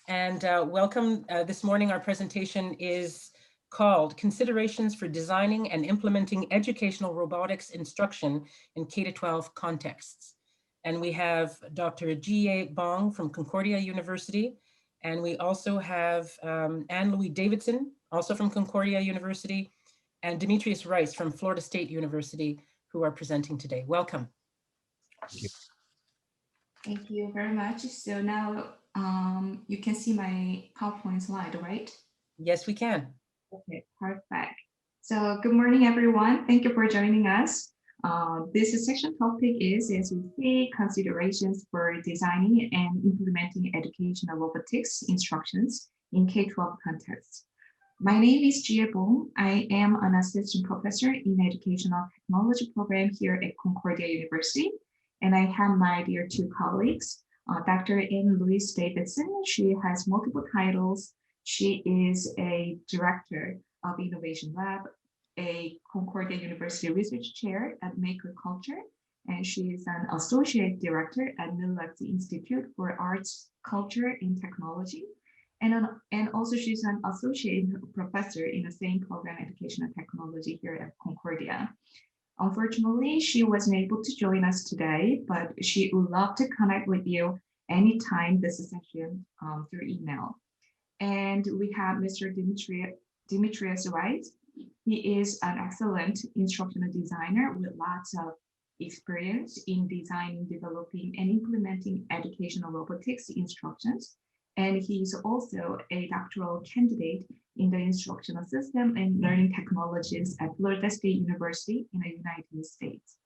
and welcome. This morning, our presentation is called Considerations for Designing and Implementing Educational Robotics Instruction in K-12 Contexts. And we have Dr. Jie Bong from Concordia University, and we also have Anne-Louise Davidson, also from Concordia University, and Demetrius Rice from Florida State University, who are presenting today. Welcome. Thank you very much. So now you can see my PowerPoint slide, right? Yes, we can. Okay, perfect. So good morning, everyone. Thank you for joining us. This session topic is, as we see, considerations for designing and implementing educational robotics instructions in K-12 contexts. My name is Jie Bong. I am an assistant professor in educational technology program here at Concordia University. And I have my dear two colleagues, Dr. Anne-Louise Davidson. She has multiple titles. She is a director of Innovation Lab, a Concordia University research chair at Maker Culture, and she is an associate director at Milwaukee Institute for Arts, Culture, and Technology. And also she's an associate professor in the same program, Education and Technology here at Concordia. Unfortunately, she wasn't able to join us today, but she would love to connect with you anytime this session through email. And we have Mr. Demetrius Wright. He is an excellent instructional designer with lots of experience in designing, developing, and implementing educational robotics instructions. And he is also a doctoral candidate in the instructional system and learning technologies at Florida State University in the United States.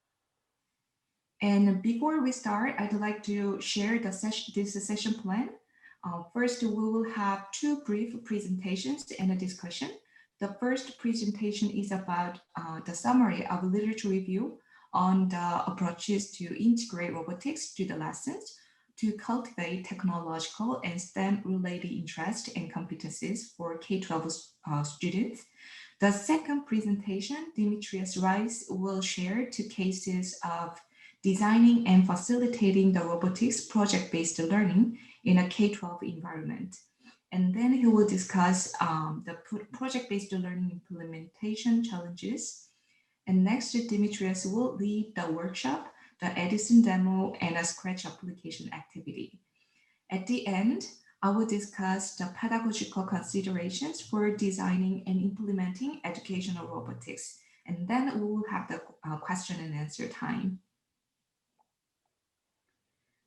And before we start, I'd like to share this session plan. First, we will have two brief presentations and a discussion. The first presentation is about the summary of literature review on the approaches to integrate robotics to the lessons to cultivate technological and STEM-related interest and competencies for K-12 students. The second presentation, Demetrius Rice will share two cases of designing and facilitating the robotics project-based learning in a K-12 environment. And then he will discuss the project-based learning implementation challenges. And next, Demetrius will lead the workshop, the Edison demo, and a Scratch application activity. At the end, I will discuss the pedagogical considerations for designing and implementing educational robotics. And then we will have the question and answer time.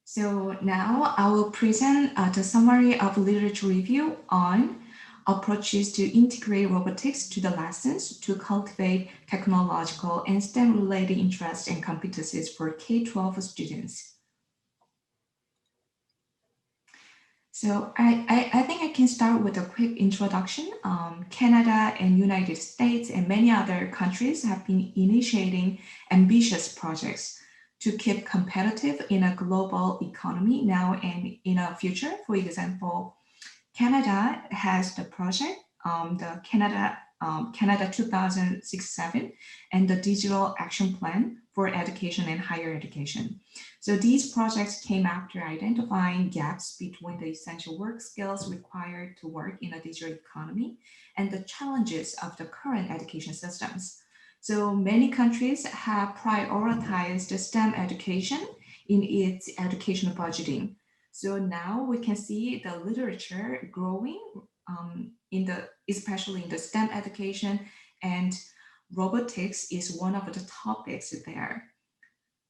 So now I will present the summary of literature review on approaches to integrate robotics to the lessons to cultivate technological and STEM-related interests and competencies for K-12 students. So I think I can start with a quick introduction. Canada and United States and many other countries have been initiating ambitious projects to keep competitive in a global economy now and in a future. For example, Canada has the project, the Canada 2067 and the Digital Action Plan for Education and Higher Education. So these projects came after identifying gaps between the essential work skills required to work in a digital economy and the challenges of the current education systems. So many countries have prioritized STEM education in its educational budgeting. So now we can see the literature growing especially in the STEM education, and robotics is one of the topics there.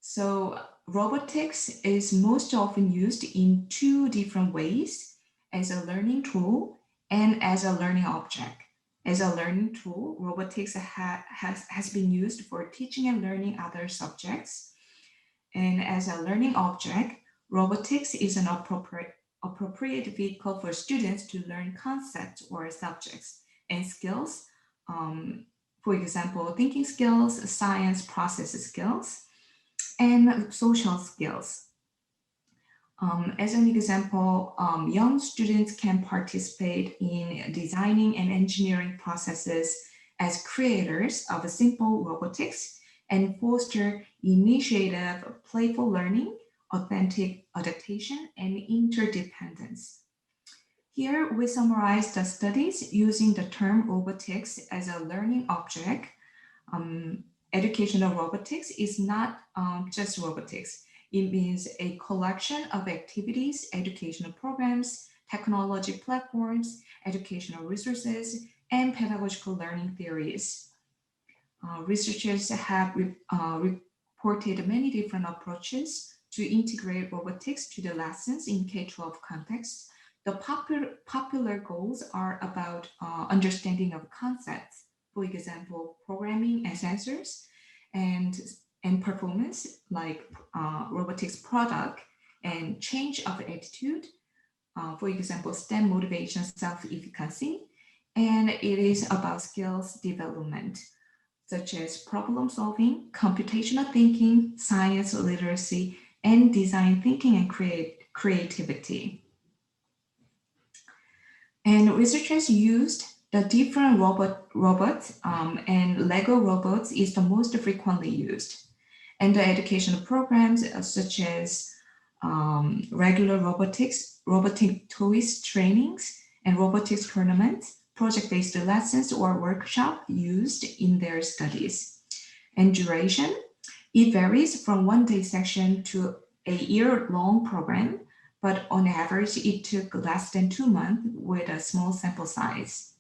So robotics is most often used in two different ways, as a learning tool and as a learning object. As a learning tool, robotics has been used for teaching and learning other subjects. And as a learning object, robotics is an appropriate vehicle for students to learn concepts or subjects and skills. For example, thinking skills, science process skills, and social skills. As an example, young students can participate in designing and engineering processes as creators of simple robotics and foster initiative, playful learning, authentic adaptation, and interdependence. Here we summarize the studies using the term robotics as a learning object. Educational robotics is not just robotics. It means a collection of activities, educational programs, technology platforms, educational resources, and pedagogical learning theories. Researchers have reported many different approaches to integrate robotics to the lessons in K-12 context. The popular goals are about understanding of concepts, for example, programming and sensors, and performance like robotics product and change of attitude, for example, STEM motivation, self-efficacy, and it is about skills development, such as problem solving, computational thinking, science literacy, and design thinking and creativity. And researchers used the different robots and Lego robots is the most frequently used. And the educational programs such as regular robotics, robotic toys trainings, and robotics tournaments, project-based lessons or workshop used in their studies. And duration, it varies from one-day session to a year-long program, but on average, it took less than 2 months with a small sample size.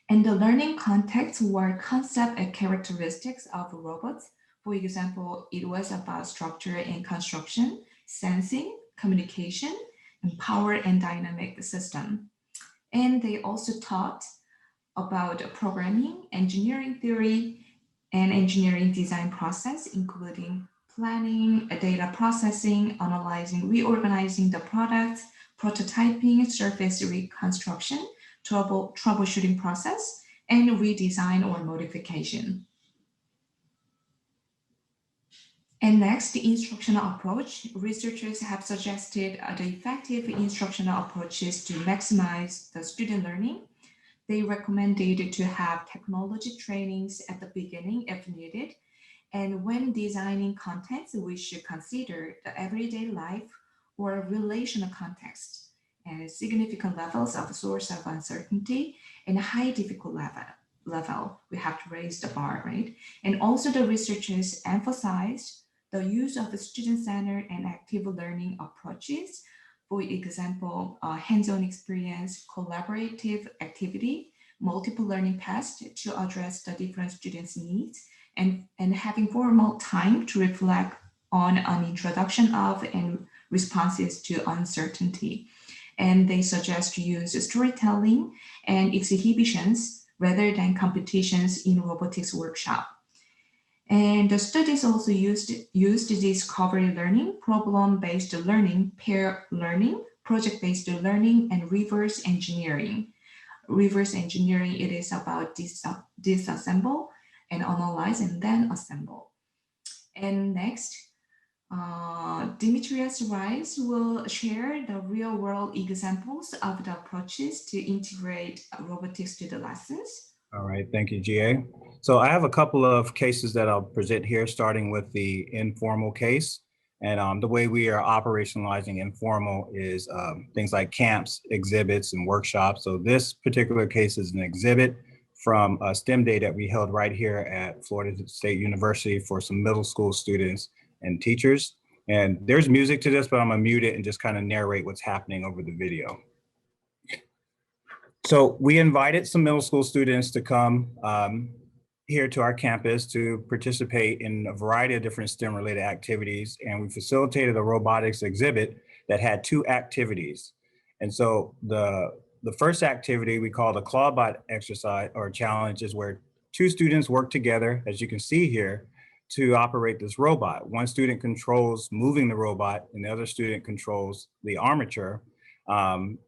And the learning contexts were concept and characteristics of robots. For example, it was about structure and construction, sensing, communication, and power and dynamic system. And they also taught about programming, engineering theory, and engineering design process, including planning, data processing, analyzing, reorganizing the products, prototyping, surface reconstruction, troubleshooting process, and redesign or modification. And next, the instructional approach. Researchers have suggested the effective instructional approaches to maximize the student learning. They recommended to have technology trainings at the beginning if needed. And when designing contents, we should consider the everyday life or relational context and significant levels of source of uncertainty and high difficult level. We have to raise the bar, right? And also the researchers emphasized the use of the student-centered and active learning approaches. For example, hands-on experience, collaborative activity, multiple learning paths to address the different students' needs, and having formal time to reflect on an introduction of and responses to uncertainty. And they suggest to use storytelling and exhibitions rather than competitions in robotics workshop. And the studies also used discovery learning, problem-based learning, pair learning, project-based learning, and reverse engineering. Reverse engineering, it is about disassemble and analyze and then assemble. And next, Dimitrios Rice will share the real-world examples of the approaches to integrate robotics to the lessons. All right, thank you, GA. So I have a couple of cases that I'll present here, starting with the informal case. And the way we are operationalizing informal is things like camps, exhibits, and workshops. So this particular case is an exhibit from a STEM day that we held right here at Florida State University for some middle school students and teachers. And there's music to this, but I'm gonna mute it and just kind of narrate what's happening over the video. So we invited some middle school students to come here to our campus to participate in a variety of different STEM related activities. And we facilitated a robotics exhibit that had 2 activities. And so the first activity we call the Clawbot exercise or challenge is where 2 students work together, as you can see here, to operate this robot. One student controls moving the robot and the other student controls the armature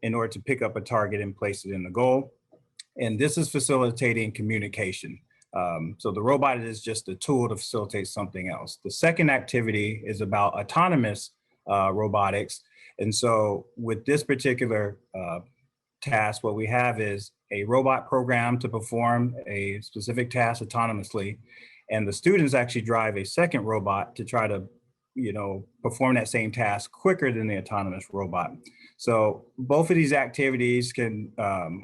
in order to pick up a target and place it in the goal. And this is facilitating communication. So the robot is just a tool to facilitate something else. The second activity is about autonomous robotics. And so with this particular task, what we have is a robot program to perform a specific task autonomously. And the students actually drive a second robot to try to perform that same task quicker than the autonomous robot. So both of these activities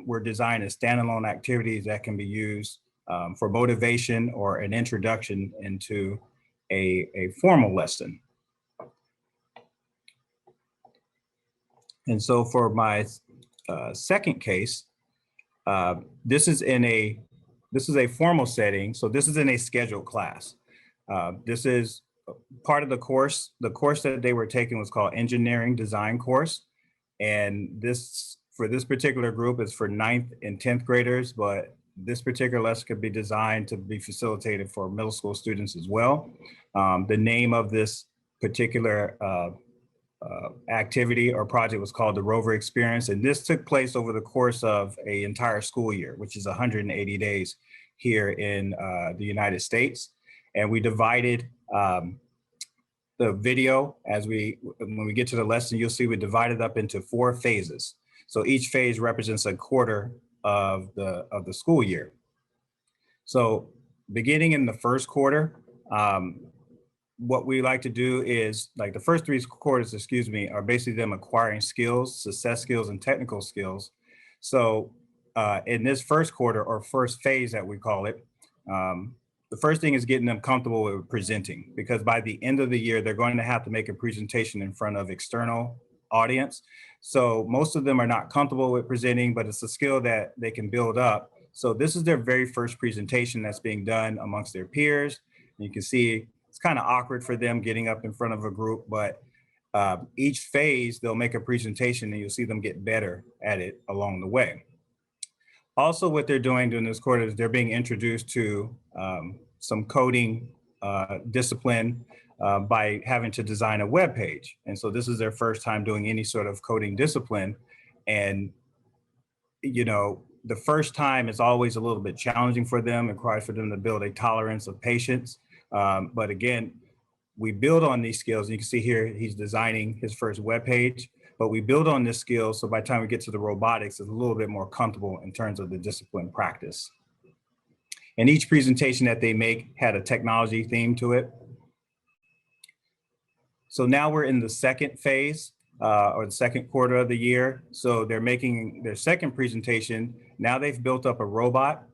were designed as standalone activities that can be used for motivation or an introduction into a formal lesson. And so for my second case, this is a formal setting. So this is in a scheduled class. This is part of the course. The course that they were taking was called Engineering Design Course. And for this particular group is for 9th and 10th graders, but this particular lesson could be designed to be facilitated for middle school students as well. The name of this particular activity or project was called the Rover Experience. And this took place over the course of an entire school year, which is 180 days here in the United States. And we divided the video when we get to the lesson, you'll see we divided up into 4 phases. So each phase represents a quarter of the school year. So beginning in the first quarter, what we like to do is, like, the first 3 quarters, are basically them acquiring skills, success skills, and technical skills. So in this first quarter, or first phase that we call it, the first thing is getting them comfortable with presenting, because by the end of the year, they're going to have to make a presentation in front of external audience. So most of them are not comfortable with presenting, but it's a skill that they can build up. So this is their very first presentation that's being done amongst their peers. And you can see it's kind of awkward for them getting up in front of a group, but each phase, they'll make a presentation and you'll see them get better at it along the way. Also, what they're doing during this quarter is they're being introduced to some coding discipline by having to design a web page. And so this is their first time doing any sort of coding discipline. And, the first time is always a little bit challenging for them. It requires for them to build a tolerance of patience. But again, we build on these skills. You can see here, he's designing his first web page. But we build on this skill, so by the time we get to the robotics, it's a little bit more comfortable in terms of the discipline practice. And each presentation that they make had a technology theme to it. So now we're in the second phase, or the second quarter of the year. So they're making their second presentation. Now they've built up a robot.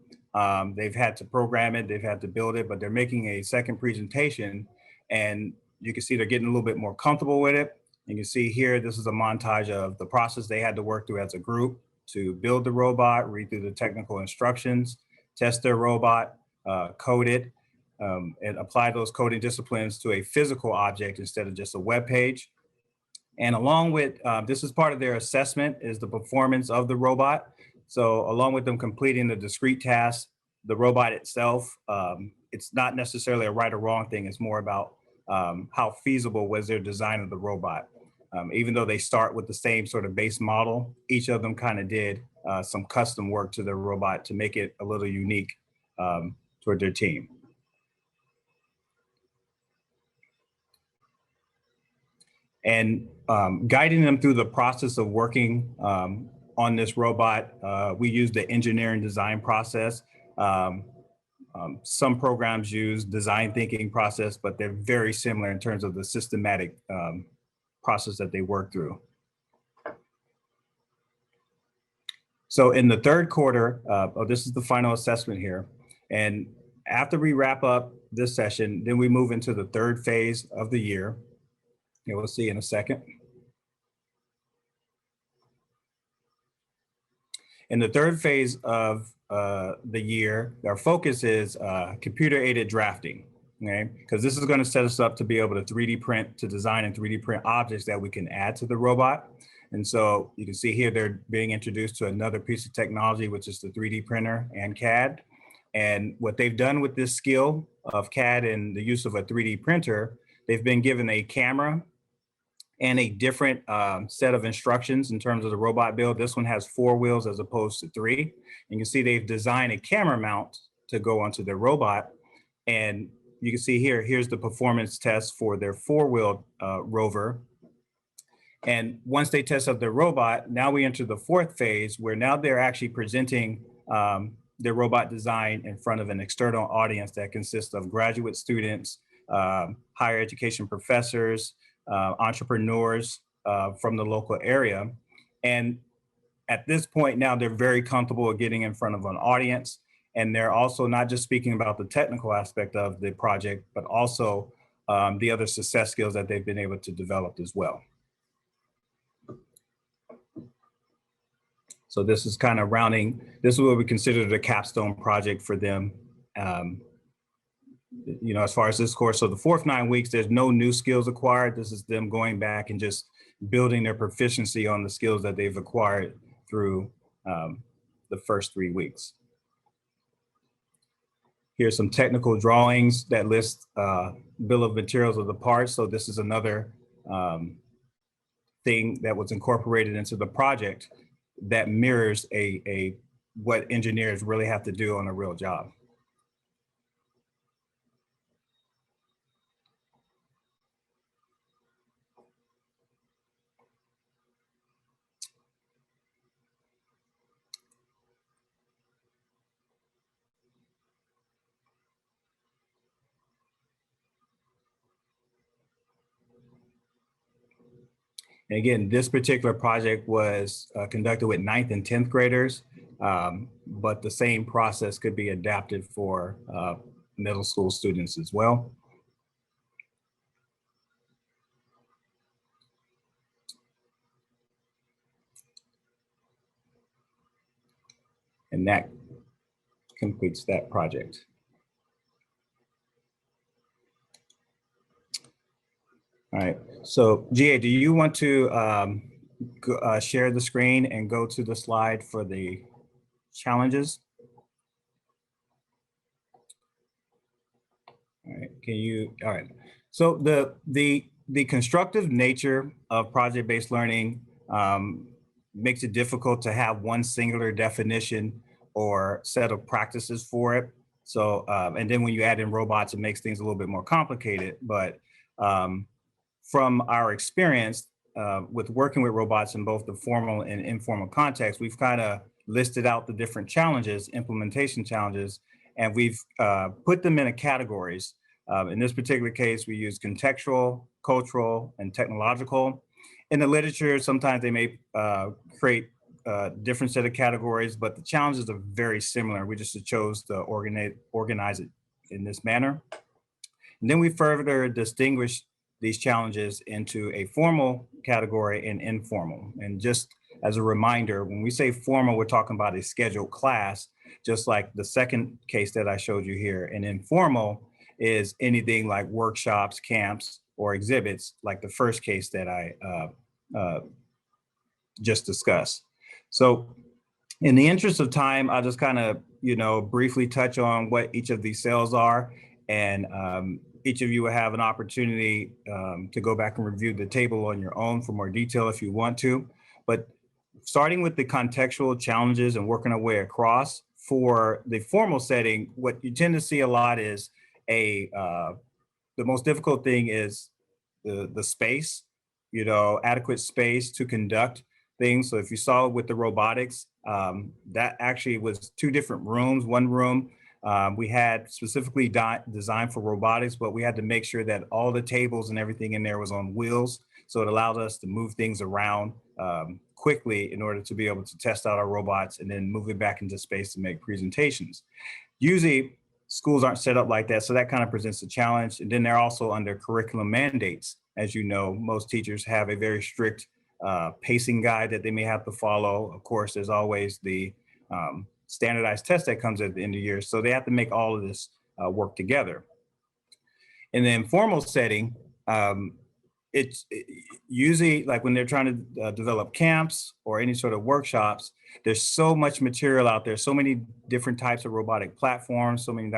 They've had to program it, they've had to build it, but they're making a second presentation. And you can see they're getting a little bit more comfortable with it. You can see here, this is a montage of the process they had to work through as a group to build the robot, read through the technical instructions, test their robot, code it, and apply those coding disciplines to a physical object instead of just a web page. And along with, this is part of their assessment, is the performance of the robot. So along with them completing the discrete tasks, the robot itself, it's not necessarily a right or wrong thing. It's more about how feasible was their design of the robot. Even though they start with the same sort of base model, each of them kind of did some custom work to their robot to make it a little unique toward their team. And guiding them through the process of working on this robot, we use the engineering design process. Some programs use design thinking process, but they're very similar in terms of the systematic process that they work through. So in the third quarter, this is the final assessment here. And after we wrap up this session, then we move into the third phase of the year. And we'll see in a second. In the third phase of the year, our focus is computer-aided drafting, okay? Because this is going to set us up to be able to 3D print, to design and 3D print objects that we can add to the robot. And so you can see here, they're being introduced to another piece of technology, which is the 3D printer and CAD. And what they've done with this skill of CAD and the use of a 3D printer, they've been given a camera and a different set of instructions in terms of the robot build. This one has 4 wheels as opposed to 3. You can see they've designed a camera mount to go onto their robot. And you can see here, here's the performance test for their 4-wheeled rover. And once they test out their robot, now we enter the fourth phase, where now they're actually presenting their robot design in front of an external audience that consists of graduate students, higher education professors, entrepreneurs from the local area. And at this point now, they're very comfortable with getting in front of an audience. And they're also not just speaking about the technical aspect of the project, but also the other success skills that they've been able to develop as well. So this is kind of rounding, this is what we consider the capstone project for them. You know, as far as this course, so the fourth 9 weeks, there's no new skills acquired. This is them going back and just building their proficiency on the skills that they've acquired through the first 3 weeks. Here's some technical drawings that list bill of materials of the parts. So this is another thing that was incorporated into the project that mirrors what engineers really have to do on a real job. And again, this particular project was conducted with 9th and 10th graders, but the same process could be adapted for middle school students as well. And that completes that project. All right, so GA, do you want to share the screen and go to the slide for the challenges? All right, all right. So the constructive nature of project-based learning makes it difficult to have one singular definition or set of practices for it. So, and then when you add in robots, it makes things a little bit more complicated. But from our experience with working with robots in both the formal and informal context, we've kind of listed out the different challenges, implementation challenges, and we've put them in categories. In this particular case, we use contextual, cultural, and technological. In the literature, sometimes they may create a different set of categories, but the challenges are very similar. We just chose to organize it in this manner. And then we further distinguish these challenges into a formal category and informal. And just as a reminder, when we say formal, we're talking about a scheduled class, just like the second case that I showed you here. And informal is anything like workshops, camps, or exhibits, like the first case that I just discussed. So in the interest of time, I'll just kind of, briefly touch on what each of these cells are. And each of you will have an opportunity to go back and review the table on your own for more detail if you want to. But starting with the contextual challenges and working our way across, for the formal setting, what you tend to see a lot is the most difficult thing is the space, adequate space to conduct things. So if you saw with the robotics, that actually was 2 different rooms. One room we had specifically designed for robotics, but we had to make sure that all the tables and everything in there was on wheels. So it allowed us to move things around quickly in order to be able to test out our robots and then move it back into space to make presentations. Usually schools aren't set up like that, so that kind of presents a challenge. And then they're also under curriculum mandates. As you know, most teachers have a very strict pacing guide that they may have to follow. Of course, there's always the standardized test that comes at the end of the year. So they have to make all of this work together. In the informal setting, it's usually like when they're trying to develop camps or any sort of workshops, there's so much material out there, so many different types of robotic platforms, so many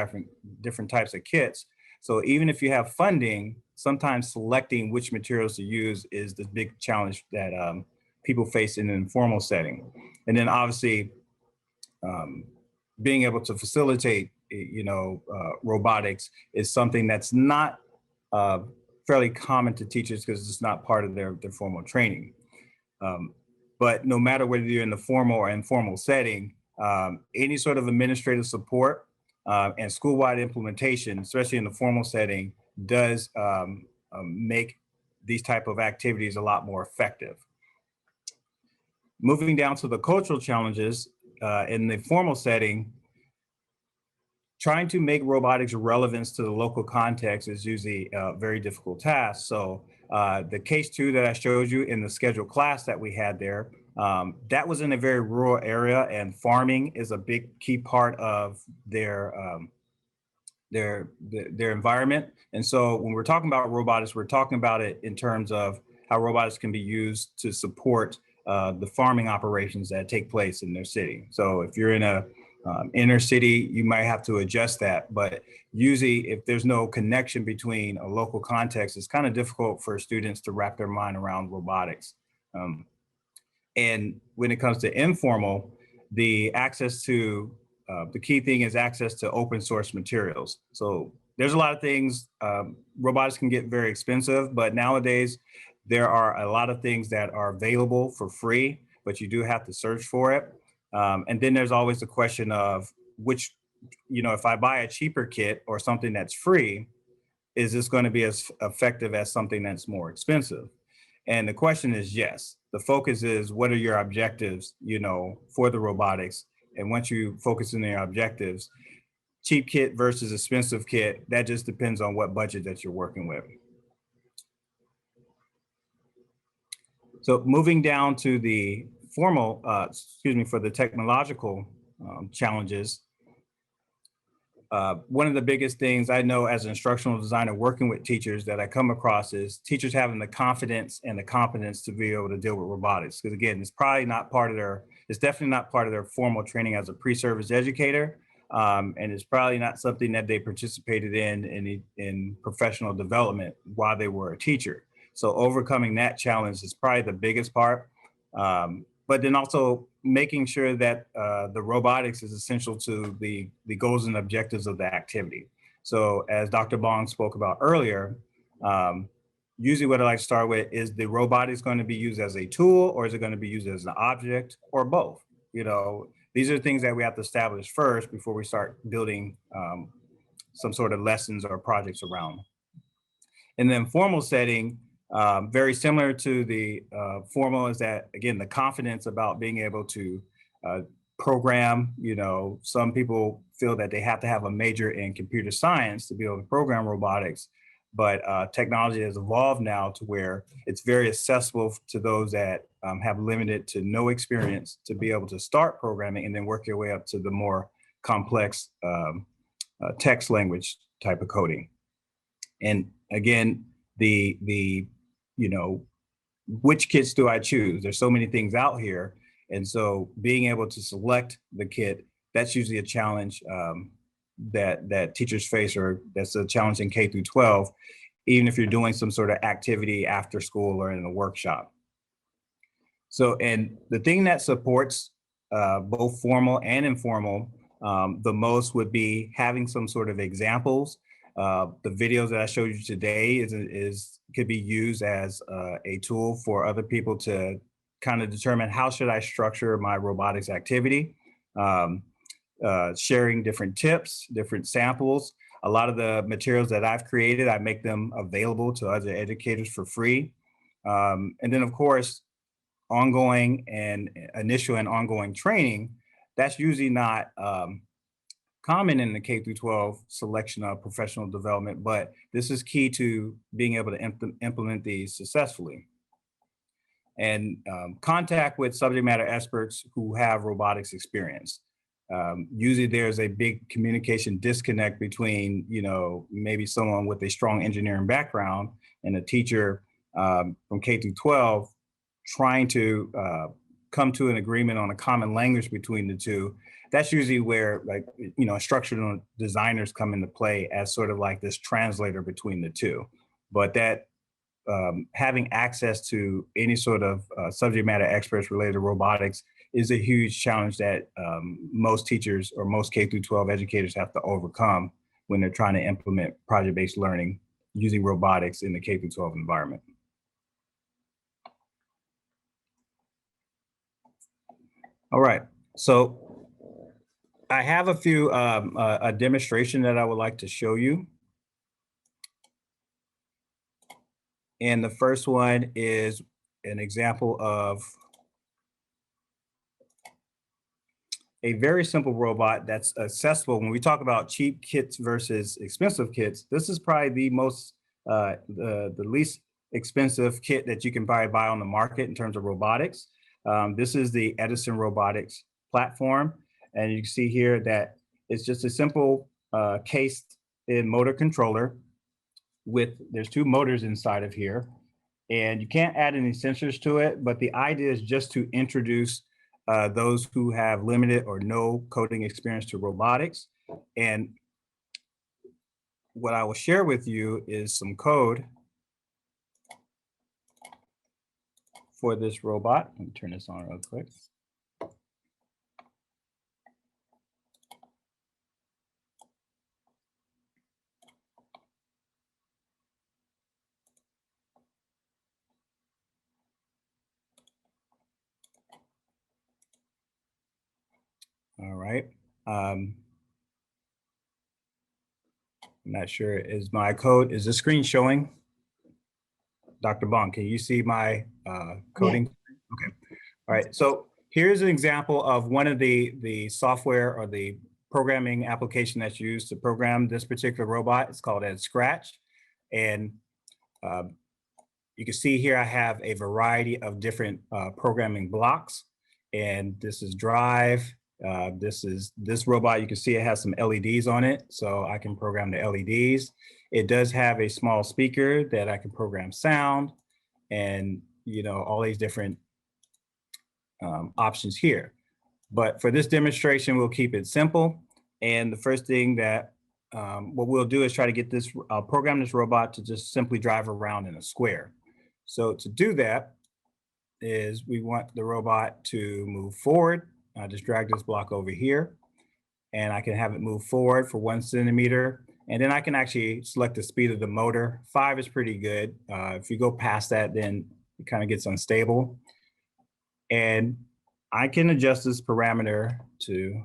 different types of kits. So even if you have funding, sometimes selecting which materials to use is the big challenge that people face in an informal setting. And then obviously, being able to facilitate, robotics is something that's not fairly common to teachers because it's not part of their formal training. But no matter whether you're in the formal or informal setting, any sort of administrative support and school-wide implementation, especially in the formal setting, does make these type of activities a lot more effective. Moving down to the cultural challenges, in the formal setting, trying to make robotics relevance to the local context is usually a very difficult task. So the case 2 that I showed you in the scheduled class that we had there, that was in a very rural area, and farming is a big key part of their environment. And so when we're talking about robotics, we're talking about it in terms of how robotics can be used to support the farming operations that take place in their city. So if you're in a inner city, you might have to adjust that. But usually, if there's no connection between a local context, it's kind of difficult for students to wrap their mind around robotics. And when it comes to informal, the access to the key thing is access to open source materials. So there's a lot of things. Robotics can get very expensive, but nowadays there are a lot of things that are available for free, but you do have to search for it. And then there's always the question of which, if I buy a cheaper kit or something that's free, is this going to be as effective as something that's more expensive? And the question is yes. The focus is, what are your objectives, for the robotics? And once you focus on your objectives, cheap kit versus expensive kit, that just depends on what budget that you're working with. So moving down to the formal, for the technological challenges, one of the biggest things I know as an instructional designer working with teachers that I come across is teachers having the confidence and the competence to be able to deal with robotics. Because again, it's definitely not part of their formal training as a pre-service educator. And it's probably not something that they participated in professional development while they were a teacher. So overcoming that challenge is probably the biggest part. But then also making sure that the robotics is essential to the goals and objectives of the activity. So as Dr. Bong spoke about earlier, usually what I like to start with is, the robotics going to be used as a tool, or is it going to be used as an object, or both? These are things that we have to establish first before we start building some sort of lessons or projects around. In the informal setting, very similar to the formal, is that, again, the confidence about being able to program. Some people feel that they have to have a major in computer science to be able to program robotics, but technology has evolved now to where it's very accessible to those that have limited to no experience to be able to start programming and then work your way up to the more complex text language type of coding. And again, which kits do I choose? There's so many things out here. And so being able to select the kit, that's usually a challenge that teachers face, or that's a challenge in K through 12, even if you're doing some sort of activity after school or in a workshop. So, and the thing that supports both formal and informal the most would be having some sort of examples. The videos that I showed you today could be used as a tool for other people to kind of determine, how should I structure my robotics activity, sharing different tips, different samples. A lot of the materials that I've created, I make them available to other educators for free. And then, of course, ongoing and initial and ongoing training, that's usually not common in the K through 12 selection of professional development, but this is key to being able to implement these successfully. And contact with subject matter experts who have robotics experience. Usually there's a big communication disconnect between, maybe someone with a strong engineering background and a teacher from K through 12 trying to come to an agreement on a common language between the two. That's usually where, instructional designers come into play as sort of like this translator between the two. But that having access to any sort of subject matter experts related to robotics is a huge challenge that most teachers or most K through 12 educators have to overcome when they're trying to implement project-based learning using robotics in the K through 12 environment. All right, so I have a few a demonstration that I would like to show you. And the first one is an example of a very simple robot that's accessible. When we talk about cheap kits versus expensive kits, this is probably the most, the least expensive kit that you can probably buy on the market in terms of robotics. This is the Edison Robotics platform. And you can see here that it's just a simple cased in motor controller there's 2 motors inside of here. And you can't add any sensors to it, but the idea is just to introduce those who have limited or no coding experience to robotics. And what I will share with you is some code for this robot. Let me turn this on real quick. All right. I'm not sure, is the screen showing? Dr. Bong, can you see my coding? Yeah. Okay. All right. So here's an example of one of the software or the programming application that's used to program this particular robot. It's called Scratch. And you can see here I have a variety of different programming blocks. And this is drive. This robot, you can see it has some LEDs on it, so I can program the LEDs. It does have a small speaker that I can program sound and, all these different options here. But for this demonstration, we'll keep it simple. And the first thing that what we'll do is try to get this, program this robot to just simply drive around in a square. So to do that is we want the robot to move forward. I just drag this block over here and I can have it move forward for 1 centimeter. And then I can actually select the speed of the motor. 5 is pretty good. If you go past that, then it kind of gets unstable. And I can adjust this parameter to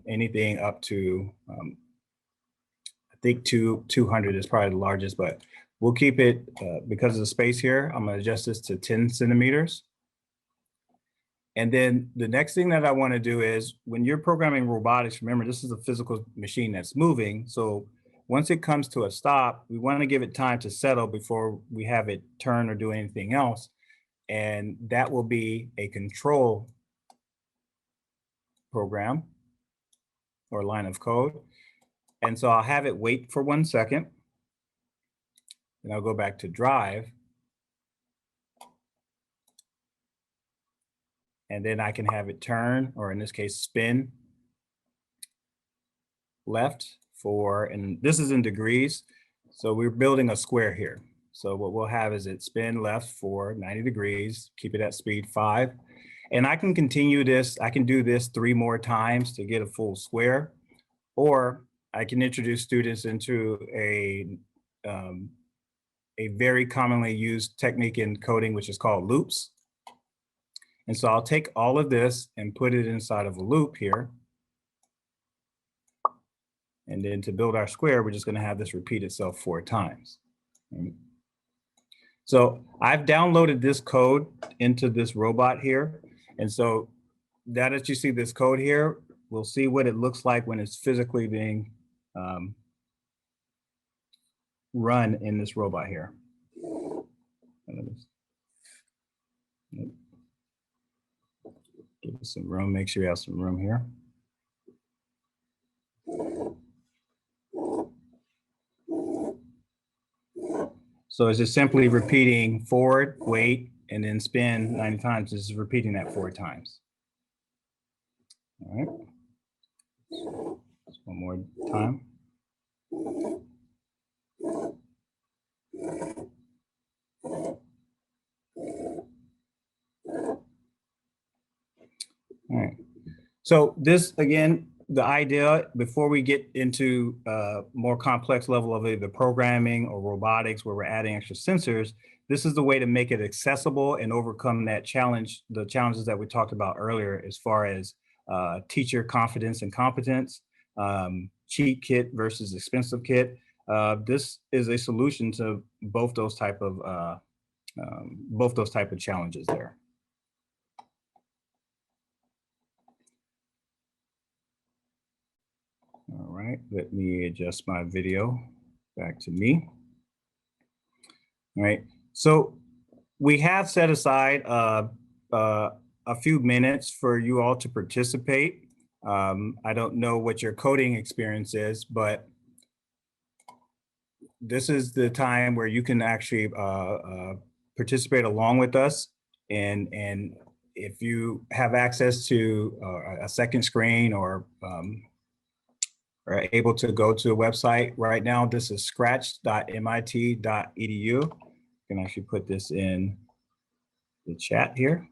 anything up to, I think 200 is probably the largest, but we'll keep it, because of the space here, I'm gonna adjust this to 10 centimeters. And then the next thing that I wanna do is when you're programming robotics, remember this is a physical machine that's moving. So once it comes to a stop, we wanna give it time to settle before we have it turn or do anything else. And that will be a control program or line of code. And so I'll have it wait for 1 second. And I'll go back to drive. And then I can have it turn, or in this case, spin left for, and this is in degrees. So we're building a square here. So what we'll have is it spin left for 90 degrees, keep it at speed 5. And I can continue this. I can do this 3 more times to get a full square, or I can introduce students into a very commonly used technique in coding, which is called loops. And so I'll take all of this and put it inside of a loop here. And then to build our square, we're just going to have this repeat itself 4 times. So I've downloaded this code into this robot here. And so now that you see this code here, we'll see what it looks like when it's physically being run in this robot here. Give it some room, make sure you have some room here. So it's just simply repeating forward, wait, and then spin 90 times. This is repeating that 4 times. All right. Just one more time. All right. So this, again, the idea, before we get into more complex level of either programming or robotics where we're adding extra sensors, this is the way to make it accessible and overcome that challenge, the challenges that we talked about earlier as far as teacher confidence and competence, cheap kit versus expensive kit. this is a solution to both those type of challenges there. All right, let me adjust my video back to me. All right, so we have set aside a few minutes for you all to participate. I don't know what your coding experience is, but this is the time where you can actually participate along with us. And if you have access to a second screen or are able to go to a website right now, this is scratch.mit.edu. You can actually put this in the chat here.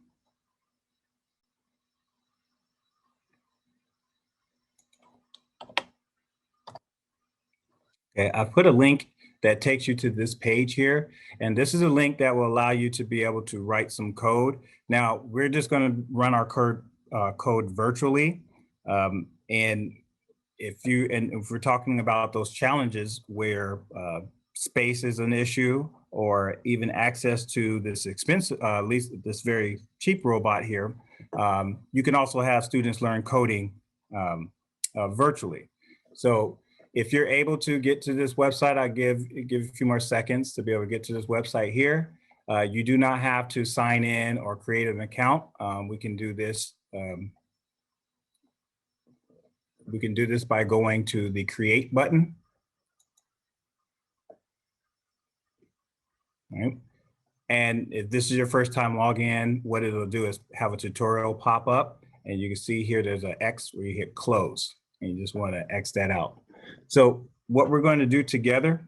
Okay, I've put a link that takes you to this page here. And this is a link that will allow you to be able to write some code. Now, we're just going to run our code virtually. And if we're talking about those challenges where space is an issue, or even access to this expensive, at least this very cheap robot here, you can also have students learn coding virtually. So if you're able to get to this website, I'll give a few more seconds to be able to get to this website here. You do not have to sign in or create an account. We can do this. We can do this by going to the Create button. All right. And if this is your first time logging in, what it'll do is have a tutorial pop up, and you can see here there's an X where you hit close, and you just want to X that out. So what we're going to do together,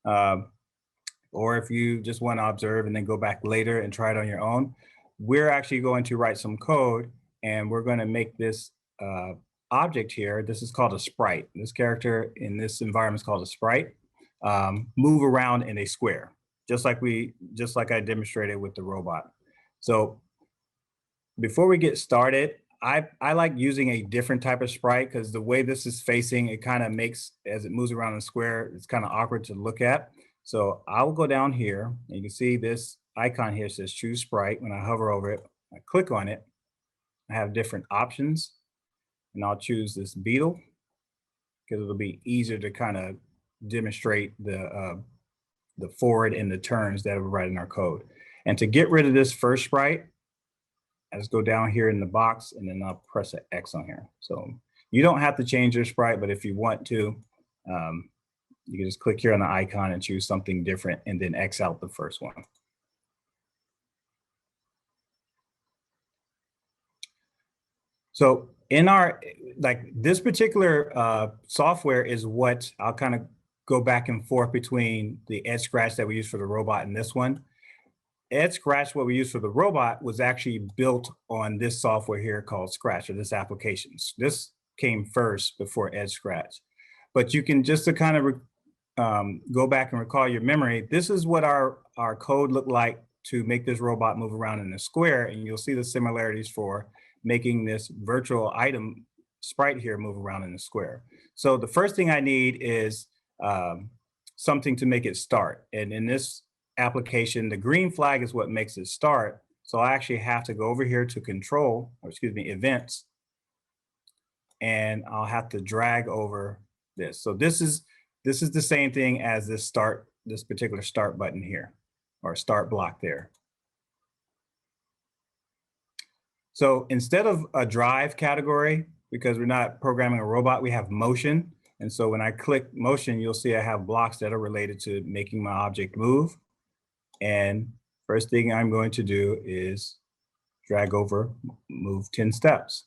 or if you just want to observe and then go back later and try it on your own, we're actually going to write some code, and we're going to make this object here. This is called a sprite. This character in this environment is called a sprite. Move around in a square, just like I demonstrated with the robot. So before we get started, I like using a different type of sprite, because the way this is facing, it kind of makes, as it moves around in the square, it's kind of awkward to look at. So I'll go down here, and you can see this icon here says choose sprite. When I hover over it, I click on it, I have different options, and I'll choose this beetle, because it'll be easier to kind of demonstrate the forward and the turns that we write in our code. And to get rid of this first sprite, I just go down here in the box, and then I'll press an X on here. So you don't have to change your sprite, but if you want to, you can just click here on the icon and choose something different, and then X out the first one. So in our, this particular software is what I'll kind of go back and forth between the Edge Scratch that we use for the robot and this one. Edge Scratch, what we use for the robot, was actually built on this software here called Scratch, or this application. This came first before Edge Scratch. But you can, just to kind of go back and recall your memory, this is what our code looked like to make this robot move around in a square, and you'll see the similarities for making this virtual item sprite here move around in the square. So the first thing I need is something to make it start. And in this application, the green flag is what makes it start. So I actually have to go over here to control, or excuse me, events, and I'll have to drag over this. So this is the same thing as this particular start button here, or start block there. So instead of a drive category, because we're not programming a robot, we have motion. And so when I click motion, you'll see I have blocks that are related to making my object move. And first thing I'm going to do is drag over, move 10 steps.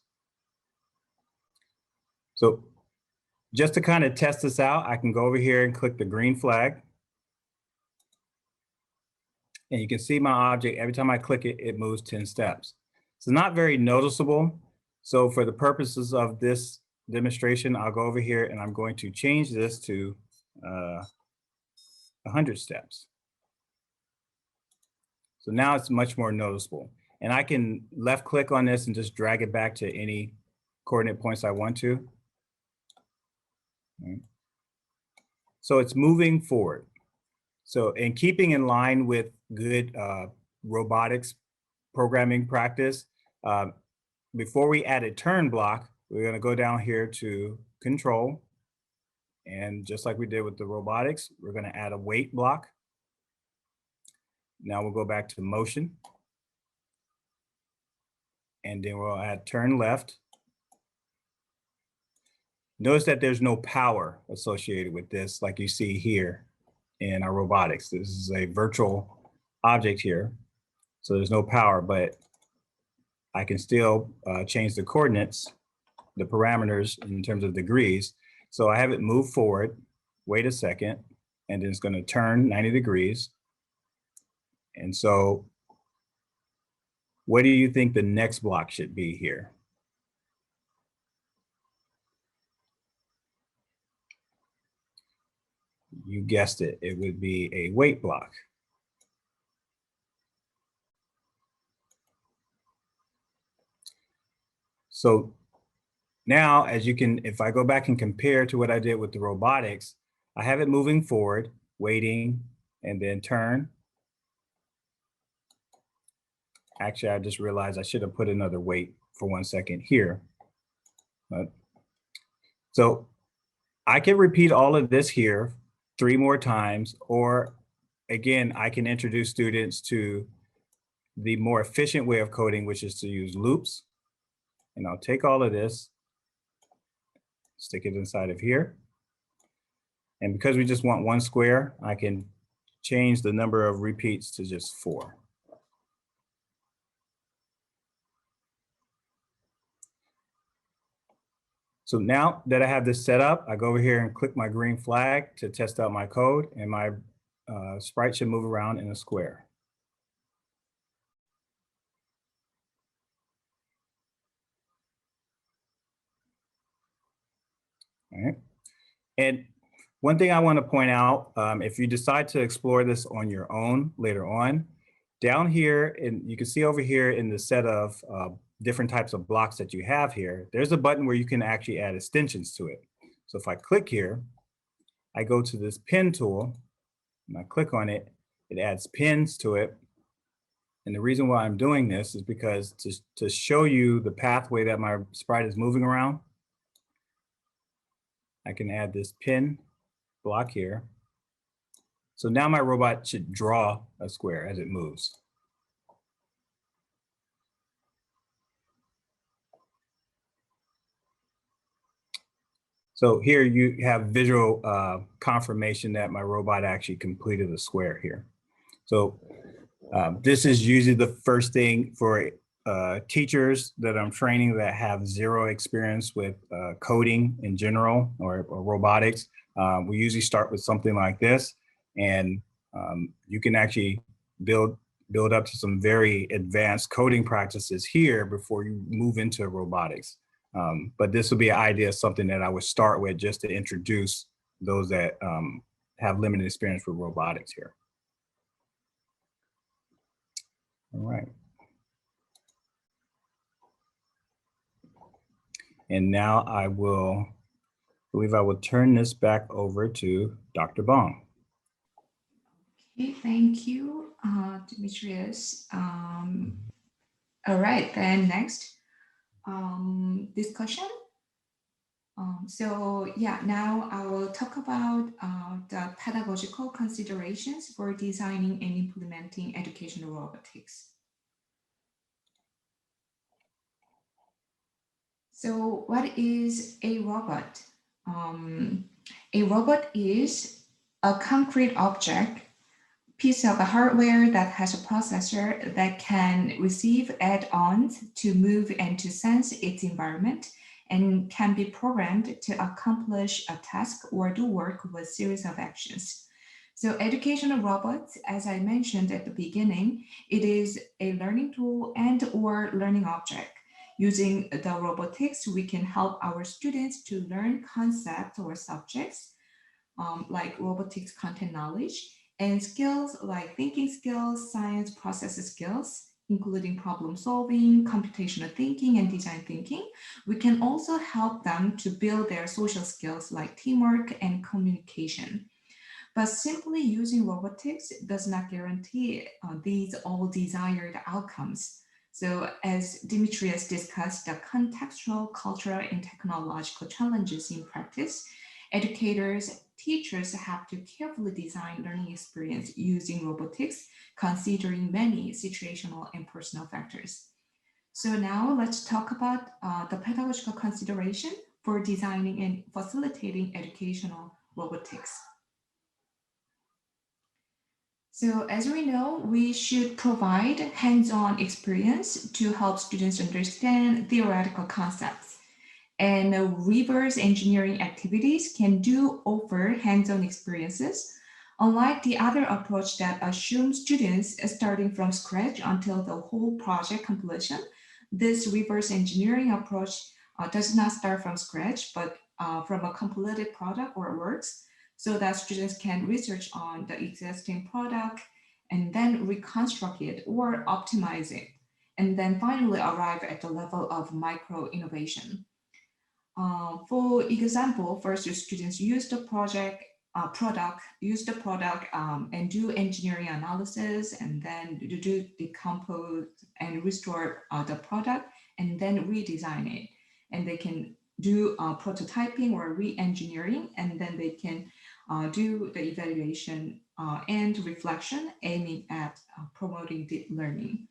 So just to kind of test this out, I can go over here and click the green flag. And you can see my object, every time I click it, it moves 10 steps. It's not very noticeable. So for the purposes of this demonstration, I'll go over here and I'm going to change this to 100 steps. So now it's much more noticeable. And I can left click on this and just drag it back to any coordinate points I want to. Right. So it's moving forward. So in keeping in line with good robotics programming practice, before we add a turn block, we're going to go down here to control. And just like we did with the robotics, we're going to add a wait block. Now we'll go back to motion. And then we'll add turn left. Notice that there's no power associated with this, like you see here in our robotics. This is a virtual object here, so there's no power, but I can still change the coordinates, the parameters in terms of degrees. So I have it move forward, wait a second, and then it's going to turn 90 degrees. And so what do you think the next block should be here? You guessed it, it would be a wait block. So now, as you can, if I go back and compare to what I did with the robotics, I have it moving forward, waiting, and then turn. Actually, I just realized I should have put another wait for 1 second here. So I can repeat all of this here 3 more times, or again, I can introduce students to the more efficient way of coding, which is to use loops. And I'll take all of this, stick it inside of here. And because we just want 1 square, I can change the number of repeats to just 4. So now that I have this set up, I go over here and click my green flag to test out my code, and my sprite should move around in a square. All right. And one thing I want to point out, if you decide to explore this on your own later on, down here, and you can see over here in the set of different types of blocks that you have here, there's a button where you can actually add extensions to it. So if I click here, I go to this pen tool, and I click on it, it adds pins to it. And the reason why I'm doing this is because to show you the pathway that my sprite is moving around, I can add this pin block here. So now my robot should draw a square as it moves. So here you have visual confirmation that my robot actually completed a square here. So this is usually the first thing for teachers that I'm training that have 0 experience with coding in general or robotics. We usually start with something like this, and you can actually build up to some very advanced coding practices here before you move into robotics. But this would be an idea of something that I would start with just to introduce those that have limited experience with robotics here. All right. And now I believe I will turn this back over to Dr. Bong. Okay, thank you, Demetrius. All right, then next, discussion. So yeah, now I will talk about the pedagogical considerations for designing and implementing educational robotics. So what is a robot? A robot is a concrete object, piece of hardware that has a processor that can receive add-ons to move and to sense its environment, and can be programmed to accomplish a task or do work with a series of actions. So educational robots, as I mentioned at the beginning, it is a learning tool and or learning object. Using the robotics, we can help our students to learn concepts or subjects like robotics content knowledge, and skills like thinking skills, science process skills, including problem solving, computational thinking, and design thinking. We can also help them to build their social skills like teamwork and communication. But simply using robotics does not guarantee these all desired outcomes. So as Dimitrios discussed, the contextual, cultural, and technological challenges in practice, educators, teachers have to carefully design learning experience using robotics, considering many situational and personal factors. So now let's talk about the pedagogical consideration for designing and facilitating educational robotics. So as we know, we should provide hands-on experience to help students understand theoretical concepts. And reverse engineering activities can do offer hands-on experiences, unlike the other approach that assumes students starting from scratch until the whole project completion. This reverse engineering approach does not start from scratch, but from a completed product or works, so that students can research on the existing product and then reconstruct it or optimize it, and then finally arrive at the level of micro innovation. For example, first students use the product and do engineering analysis, and then do decompose and restore the product, and then redesign it. And they can do prototyping or re-engineering, and then they can do the evaluation and reflection, aiming at promoting deep learning.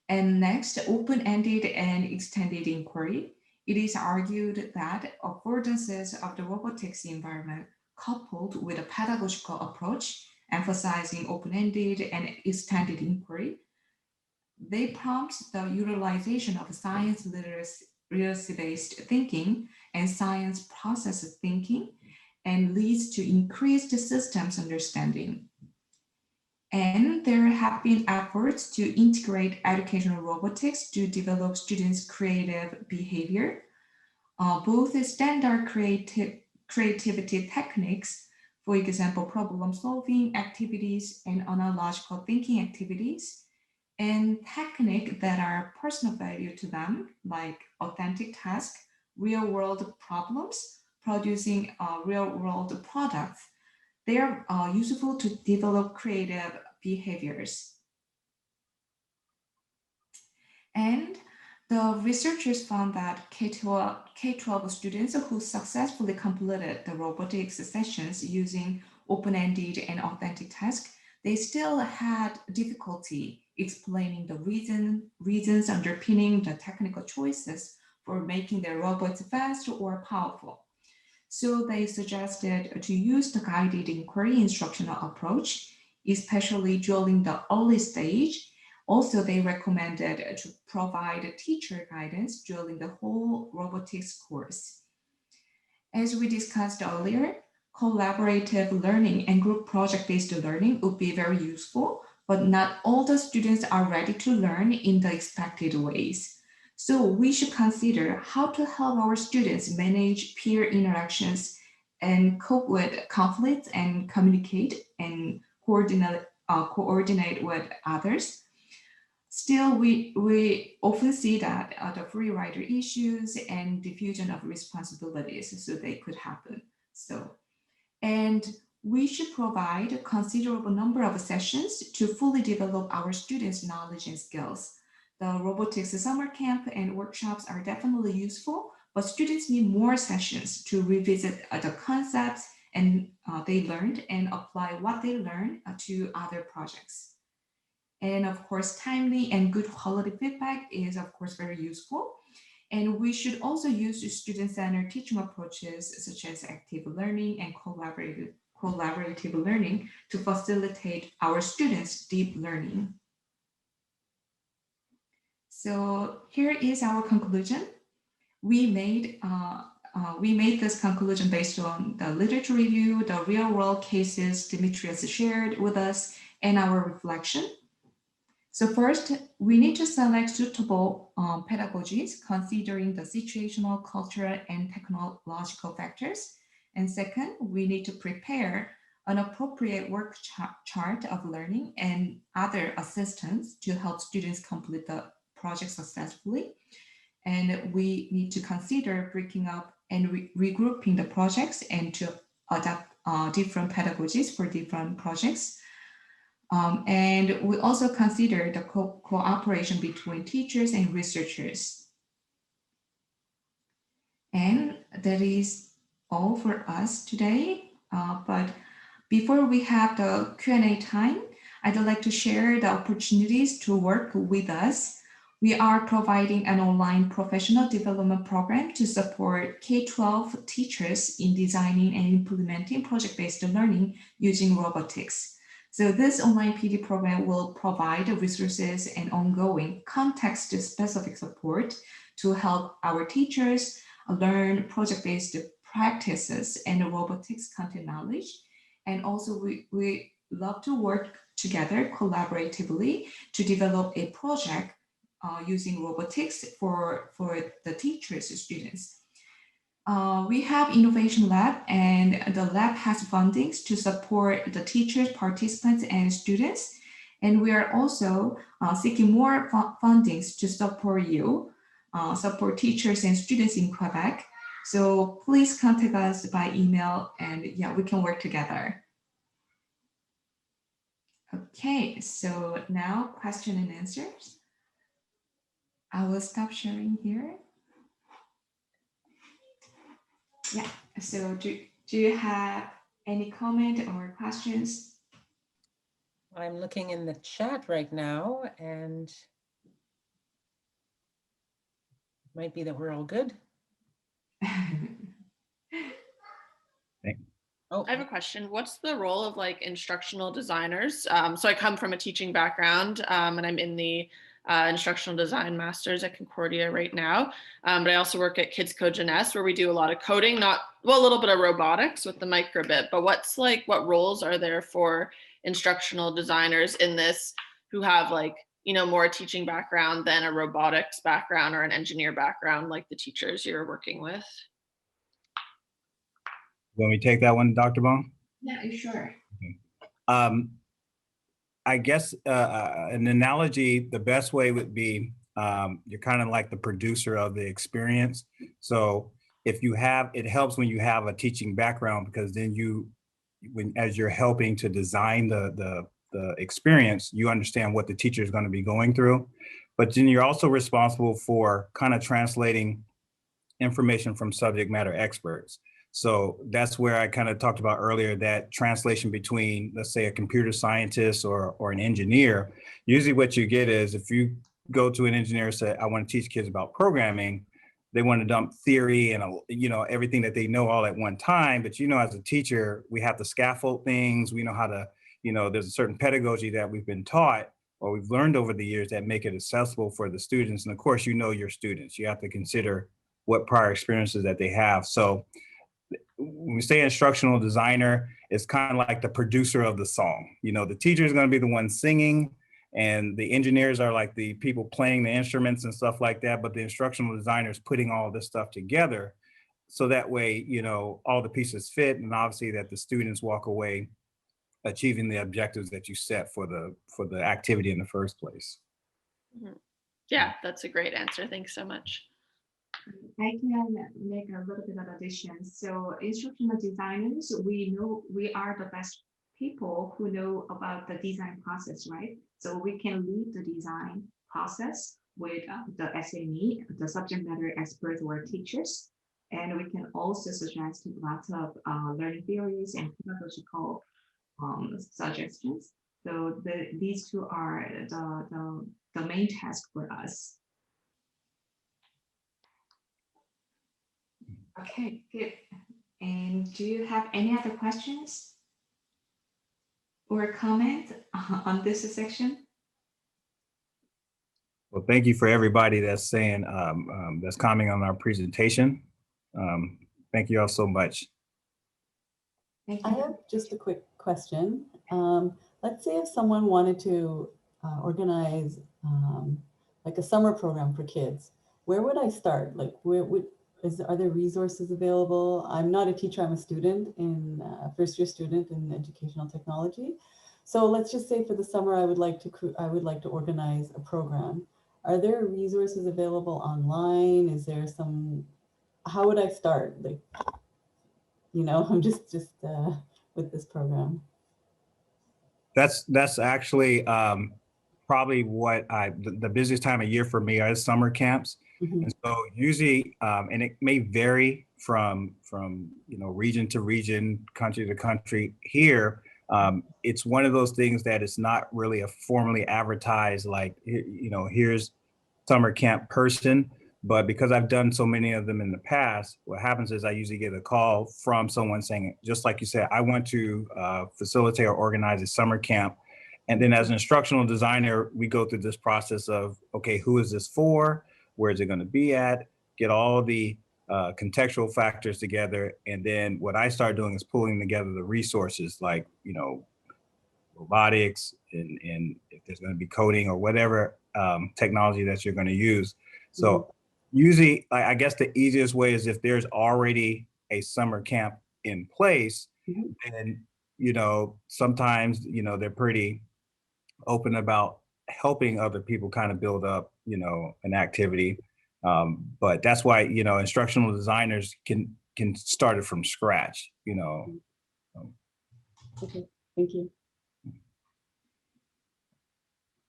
And next, open-ended and extended inquiry. It is argued that affordances of the robotics environment coupled with a pedagogical approach emphasizing open-ended and extended inquiry, they prompt the utilization of science literacy-based thinking and science process thinking, and leads to increased systems understanding. And there have been efforts to integrate educational robotics to develop students' creative behavior. Both standard creativity techniques, for example, problem solving activities and analogical thinking activities, and techniques that are personal value to them, like authentic tasks, real world problems, producing real world products. They are useful to develop creative behaviors. And the researchers found that K-12 students who successfully completed the robotics sessions using open-ended and authentic tasks, they still had difficulty explaining the reasons underpinning the technical choices for making their robots fast or powerful. So they suggested to use the guided inquiry instructional approach, especially during the early stage. Also, they recommended to provide teacher guidance during the whole robotics course. As we discussed earlier, collaborative learning and group project-based learning would be very useful, but not all the students are ready to learn in the expected ways. So we should consider how to help our students manage peer interactions and cope with conflicts and communicate and coordinate with others. Still, we often see that the free rider issues and diffusion of responsibilities, so they could happen. And we should provide a considerable number of sessions to fully develop our students' knowledge and skills. The robotics summer camp and workshops are definitely useful, but students need more sessions to revisit the concepts and they learned and apply what they learned to other projects. And of course, timely and good quality feedback is of course very useful. And we should also use student-centered teaching approaches such as active learning and collaborative learning to facilitate our students' deep learning. So here is our conclusion. We made this conclusion based on the literature review, the real-world cases Dimitrios shared with us, and our reflection. So first, we need to select suitable pedagogies considering the situational, cultural, and technological factors. And second, we need to prepare an appropriate work chart of learning and other assistance to help students complete the project successfully. And we need to consider breaking up and regrouping the projects and to adapt different pedagogies for different projects. And we also consider the cooperation between teachers and researchers. And that is all for us today. But before we have the Q&A time, I'd like to share the opportunities to work with us. We are providing an online professional development program to support K-12 teachers in designing and implementing project-based learning using robotics. So this online PD program will provide resources and ongoing context-specific support to help our teachers learn project-based practices and robotics content knowledge. And also we love to work together collaboratively to develop a project using robotics for the teachers and students. We have Innovation Lab, and the lab has fundings to support the teachers, participants, and students. And we are also seeking more fundings to support you, support teachers and students in Quebec. So please contact us by email, and yeah, we can work together. Okay, so now question and answers. I will stop sharing here. Yeah, so do you have any comment or questions? I'm looking in the chat right now, and it might be that we're all good. Oh, I have a question. What's the role of like instructional designers? So I come from a teaching background, and I'm in the instructional design masters at Concordia right now. But I also work at Kids Code Jeunesse, where we do a lot of coding, a little bit of robotics with the microbit. But what roles are there for instructional designers in this who have more teaching background than a robotics background or an engineer background, like the teachers you're working with? Want me to take that one, Dr. Bong? Yeah, sure. I guess an analogy, the best way would be you're kind of like the producer of the experience. So if you have, it helps when you have a teaching background, because then as you're helping to design the experience, you understand what the teacher is going to be going through. But then you're also responsible for kind of translating information from subject matter experts. So that's where I kind of talked about earlier, that translation between, let's say, a computer scientist or an engineer. Usually what you get is, if you go to an engineer and say, I want to teach kids about programming, they want to dump theory and everything that they know all at one time. But as a teacher, we have to scaffold things. We know how to, there's a certain pedagogy that we've been taught or we've learned over the years that make it accessible for the students. And of course, your students. You have to consider what prior experiences that they have. So when we say instructional designer, it's kind of like the producer of the song. The teacher is going to be the one singing, and the engineers are like the people playing the instruments and stuff like that. But the instructional designer is putting all this stuff together, so that way, all the pieces fit, and obviously that the students walk away achieving the objectives that you set for the activity in the first place. Yeah, that's a great answer. Thanks so much. I can make a little bit of addition. So instructional designers, we know we are the best people who know about the design process, right? So we can lead the design process with the SME, the subject matter experts or teachers. And we can also suggest lots of learning theories and pedagogical suggestions. So these two are the main task for us. Okay, good. And do you have any other questions or comment on this section? Well, thank you for everybody that's saying, that's commenting on our presentation. Thank you all so much. Thank I you. have just a quick question. Let's say if someone wanted to organize like a summer program for kids, where would I start? Like, are there resources available? I'm not a teacher, I'm a student, first year student in educational technology. So let's just say for the summer, I would like to organize a program. Are there resources available online? Is there how would I start? Like, I'm just with this program? That's actually probably what the busiest time of year for me are summer camps. Mhm. And so usually, and it may vary from region to region, country to country. Here, it's one of those things that it's not really a formally advertised like here's summer camp person. But because I've done so many of them in the past, what happens is I usually get a call from someone saying, just like you said, I want to facilitate or organize a summer camp. And then as an instructional designer, we go through this process of, okay, who is this for? Where is it going to be at? Get all the contextual factors together. And then what I start doing is pulling together the resources like, robotics and if there's going to be coding or whatever technology that you're going to use. So usually, I guess the easiest way is if there's already a summer camp in place, then, sometimes, they're pretty open about helping other people kind of build up, an activity. But that's why, instructional designers can start it from scratch, Okay, thank you.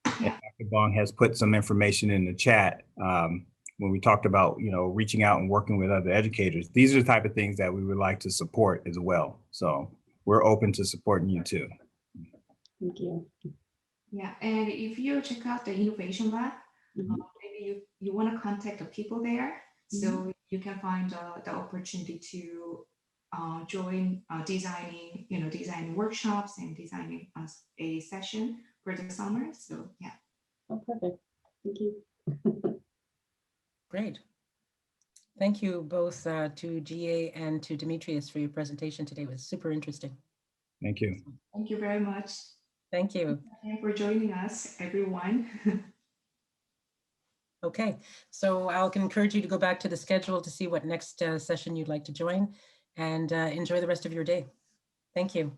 Dr. Bong has put some information in the chat when we talked about, reaching out and working with other educators. These are the type of things that we would like to support as well. So we're open to supporting you too. Thank you. Yeah, and if you check out the Innovation Lab, maybe you want to contact the people there, so you can find the opportunity to join designing workshops and designing a session for the summer. So yeah. Oh, perfect. Thank you. Great. Thank you both to GA and to Demetrius for your presentation today. It was super interesting. Thank you. Thank you very much. Thank you. Thank you for joining us, everyone. Okay, so I'll encourage you to go back to the schedule to see what next session you'd like to join, and enjoy the rest of your day. Thank you.